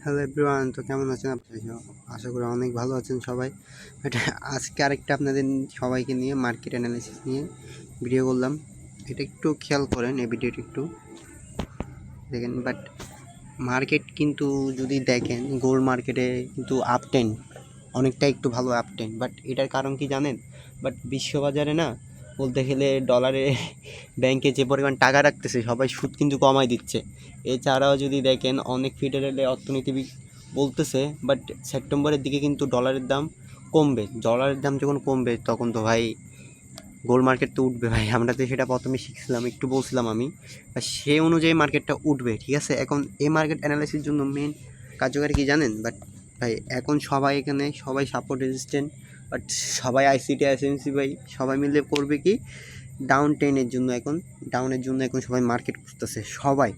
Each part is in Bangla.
হ্যালো এভরিওয়ান, তো কেমন আছেন আপনি? আশা করি অনেক ভালো আছেন সবাই। এটা আজকে আরেকটা আপনাদের সবাইকে নিয়ে মার্কেট অ্যানালাইসিস নিয়ে ভিডিও করলাম। এটা একটু খেয়াল করেন, এই ভিডিওটা একটু দেখেন। বাট মার্কেট কিন্তু যদি দেখেন, গোল্ড মার্কেটে কিন্তু আপ ট্রেন্ড অনেকটা একটু ভালো আপ ট্রেন্ড। বাট এটার কারণ কি জানেন? বাট বিশ্ববাজারে না বলতে গেলে ডলারে ব্যাংকে যে পরিমাণ টাকা রাখতেছে সবাই সুদ কিন্তু কমাই দিচ্ছে। এছাড়াও যদি দেখেন অনেক ফেডারেল অর্থনীতিবিদ বলতেছে বাট সেপ্টেম্বরের দিকে কিন্তু ডলারের দাম কমবে। ডলারের দাম যখন কমবে তখন তো ভাই গোল্ড মার্কেট তো উঠবে ভাই। আমরা তো সেটা প্রথমে শিখছিলাম, একটু বলছিলাম আমি। আর সেই অনুযায়ী মার্কেটটা উঠবে, ঠিক আছে? এখন এই মার্কেট অ্যানালাইসিসের জন্য মেন কার্যকারী কি জানেন? বাট ভাই এখন সবাই এখানে সবাই সাপোর্ট রেজিস্ট্যান্ট, বাট সবাই আইসিটি এসএমসি ভাই সবাই মিলে করবে কি ডাউন টেনের জন্য। এখন ডাউনের জন্য এখন সবাই মার্কেট খুঁজতেছে, সবাই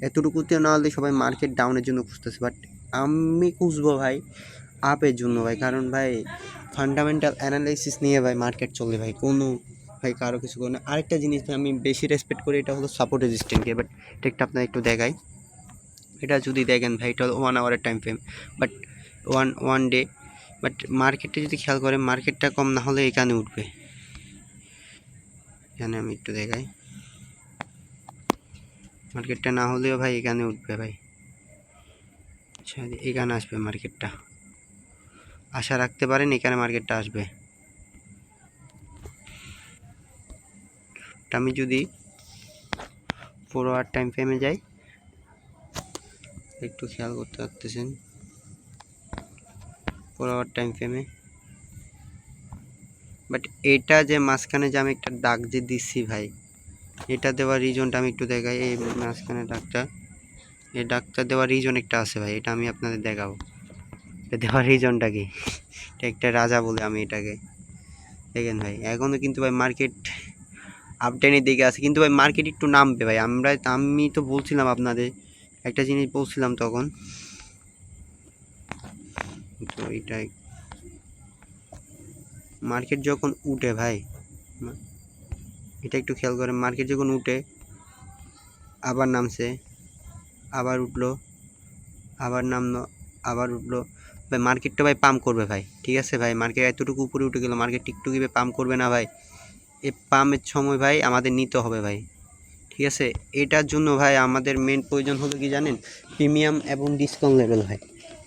এতটুকুতে না হলে সবাই মার্কেট ডাউনের জন্য খুঁজতেছে। বাট আমি খুঁজবো ভাই আপের জন্য ভাই, কারণ ভাই ফান্ডামেন্টাল অ্যানালাইসিস নিয়ে ভাই মার্কেট চলে ভাই, কোনো ভাই কারো কিছু করে না। আরেকটা জিনিস ভাই আমি বেশি রেসপেক্ট করি, এটা হলো সাপোর্ট রেজিস্ট্যান্টকে। বাট এটা একটা আপনার একটু দেখাই, এটা যদি দেখেন ভাই এটা হলো 1 আওয়ারের time frame, but one day. But মার্কেটটা যদি খেয়াল করেন মার্কেটটা কম না হলে এখানে উঠবে। এখানে আমি একটু দেখাই, মার্কেটটা না হলেও ভাই এখানে উঠবে ভাই। আচ্ছা, এখানে আসবে মার্কেটটা, আশা রাখতে পারেন এখানে মার্কেটটা আসবে। আমি যদি 4 আওয়ার টাইম ফ্রেমে যাই, একটু খেয়াল করতে পারতেছেন 4 আওয়ার টাইম ফ্রেমে। বাট এটা যে মাঝখানে যে আমি একটা দাগ যে দিচ্ছি ভাই, এটা দেওয়ার রিজনটা আমি একটু দেখাই। এই মাঝখানে দাগটা, এই দাগটা দেওয়ার রিজন একটা আছে ভাই, এটা আমি আপনাদের দেখাবো। এটা দেওয়ার রিজনটা কি, এটা একটা রাজা বলে আমি এটাকে। দেখেন ভাই এখনও কিন্তু ভাই মার্কেট আপডাউনের দিকে আছে, কিন্তু ভাই মার্কেট একটু নামবে ভাই। আমি তো বলছিলাম আপনাদের একটা জিনিস বলছিলাম তখন, তো এটাই মার্কেট যখন উঠে ভাই, এটা একটু খেয়াল করেন, মার্কেট যখন উঠে আবার নামছে, আবার উঠলো, আবার নামলো, আবার উঠলো ভাই, মার্কেটটা ভাই পাম্প করবে ভাই, ঠিক আছে ভাই? মার্কেট এতটুকু উপরে উঠে গেল, মার্কেট টিকটু গিয়ে পাম্প করবে না ভাই? এই পাম্পের সময় ভাই আমাদের নিতে হবে ভাই, ঠিক আছে? এটার জন্য ভাই আমাদের মেন প্রয়োজন হলো কি জানেন? প্রিমিয়াম এবং ডিসকাউন্ট লেভেল ভাই,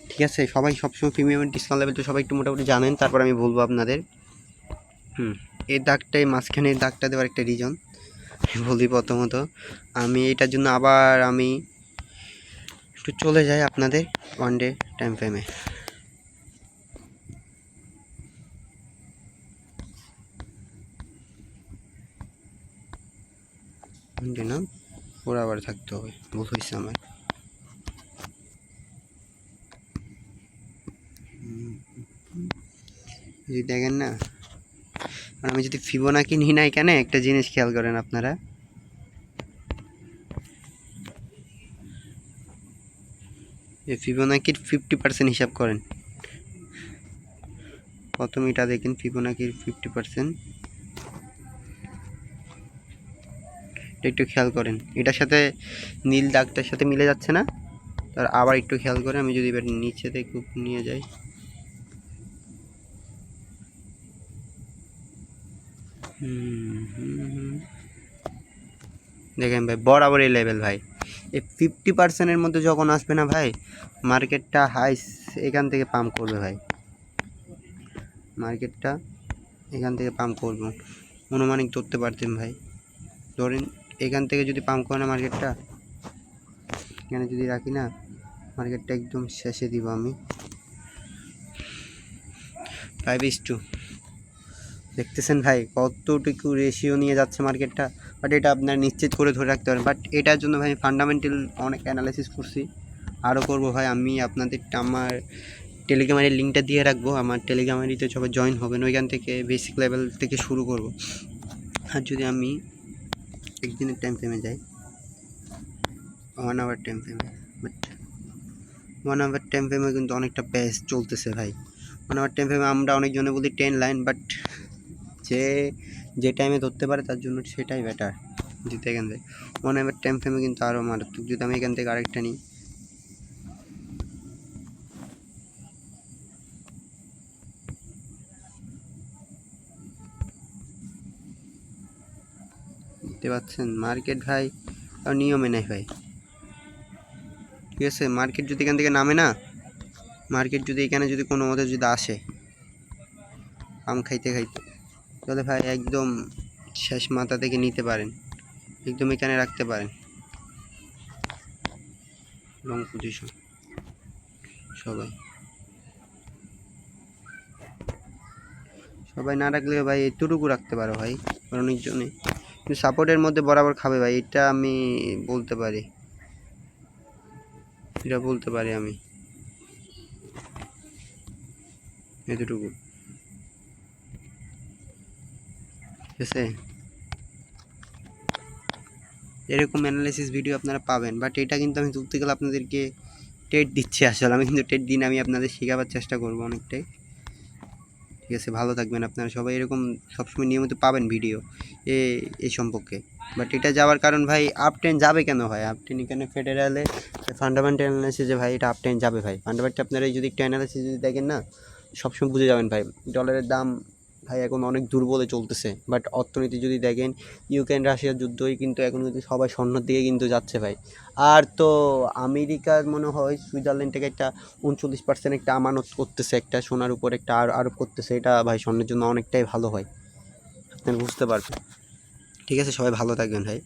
ঠিক আছে? সবাই সবসময় প্রিমিয়াম এবং ডিসকাউন্ট লেভেল তো সবাই একটু মোটামুটি জানেন, তারপর আমি বলবো আপনাদের। এই দাগটাই মাঝখানে দাগটা দেওয়ার একটা রিজন বলি। প্রথমত আমি এটার জন্য আবার আমি একটু চলে যাই আপনাদের ওয়ান ডে টাইম ফ্রেমে। না, ওরা আবার থাকতে হবে, ভুল হয়েছে আমার। যদি দেখেন না, আমি যদি ফিবোনাকি নিই না, এখানে একটা জিনিস খেয়াল করেন আপনারা, এই ফিবোনাকির 50% হিসাব করেন। প্রথম এটা দেখেন ফিবোনাকির 50%, একটু খেয়াল করেন এটার সাথে নীল দাগটার সাথে মিলে যাচ্ছে না? তার আবার একটু খেয়াল করে আমি যদি এবার নিচে থেকে নিয়ে যাই, দেখেন ভাই বরাবর এই লেভেল ভাই। এই 50%-এর মধ্যে যখন আসবে না ভাই, মার্কেটটা হাইস এখান থেকে পাম্প করবে ভাই, মার্কেটটা এখান থেকে পাম্প করবো অনুমানিক ধরতে পারতেন ভাই। ধরেন এখান থেকে যদি পাম্প করে না মার্কেটটা, এখানে যদি রাখি না, মার্কেটটা একদম শেষে দিব আমি 5:2। দেখতেছেন ভাই কতটুকু রেশিও নিয়ে যাচ্ছে মার্কেটটা। বাট এটা আপনার নিশ্চিত করে ধরে রাখতে পারেন। বাট এটার জন্য ভাই ফান্ডামেন্টাল অনেক অ্যানালাইসিস করছি, আরও করবো ভাই। আমি আপনাদের আমার টেলিগ্রাম আইডির লিঙ্কটা দিয়ে রাখবো, আমার টেলিগ্রাম আইডিতে সবাই জয়েন হবেন, ওইখান থেকে বেসিক লেভেল থেকে শুরু করব। আর যদি আমি একদিনের টাইম ফ্রেমে যাই, 1 আওয়ার টাইম ফ্রেমে, বাট 1 আওয়ার টাইম ফ্রেমে কিন্তু অনেকটা বেস্ট চলতেছে ভাই। 1 আওয়ার টাইম ফ্রেমে আমরা অনেকজনে বলি 10 লাইন, বাট যে টাইমে ধরতে পারে তার জন্য সেটাই বেটার। যদি এখান থেকে 1 আওয়ার টাইম ফ্রেমে কিন্তু আরও মারাত্মক। যদি আমি এখান থেকে আরেকটা নিই, দেখতে পাচ্ছেন মার্কেট ভাই আর নিয়মে নেই ভাই, ঠিক আছে। মার্কেট যদি এখান থেকে নামে না, মার্কেট যদি এখানে যদি কোনো মতে যদি আসে আম খাইতে খাইতে, তাহলে ভাই একদম শেষ মাথা থেকে নিতে পারেন, একদম এখানে রাখতে পারেন লং পজিশন। সবাই না রাখলে ভাই এতটুকু রাখতে পারো ভাই, অনেকজনে কিন্তু সাপোর্টের মধ্যে বরাবর খাবে ভাই, এটা আমি বলতে পারি, এটা বলতে পারি আমি এতটুকু, ঠিক আছে। এরকম অ্যানালাইসিস ভিডিও আপনারা পাবেন, বাট এটা কিন্তু আমি তুলতে গেলে আপনাদেরকে টেট দিচ্ছি, আসলে আমি কিন্তু টেট দিন আমি আপনাদের শেখাবার চেষ্টা করব অনেকটাই, ঠিক আছে। ভালো থাকবেন আপনারা সবাই, এরকম সবসময় নিয়মিত পাবেন ভিডিও এই সম্পর্কে। বাট এটা যাওয়ার কারণ ভাই, আপ টেন যাবে কেন ভাই, আপ টেন এখানে ফেডারেলে ফান্ডামেন্টাল অ্যানালাইসিসে ভাই এটা আপ টেন যাবে ভাই। ফান্ডামেন্টাল আপনারা যদি একটু অ্যানালাইসিস যদি দেখেন না, সবসময় বুঝে যাবেন ভাই ডলারের দাম ভাই এখন অনেক দুর্বলে চলতেছে। বাট অর্থনীতি যদি দেখেন, ইউক্রেন রাশিয়ার যুদ্ধই কিন্তু এখন কিন্তু সবাই স্বর্ণের দিকে কিন্তু যাচ্ছে ভাই। আর তো আমেরিকার মনে হয় সুইজারল্যান্ড থেকে একটা 39% একটা আমানত করতেছে, একটা সোনার উপর একটা আরোপ করতেছে, এটা ভাই স্বর্ণের জন্য অনেকটাই ভালো হয়, আপনি বুঝতে পারবেন, ঠিক আছে। সবাই ভালো থাকবেন ভাই।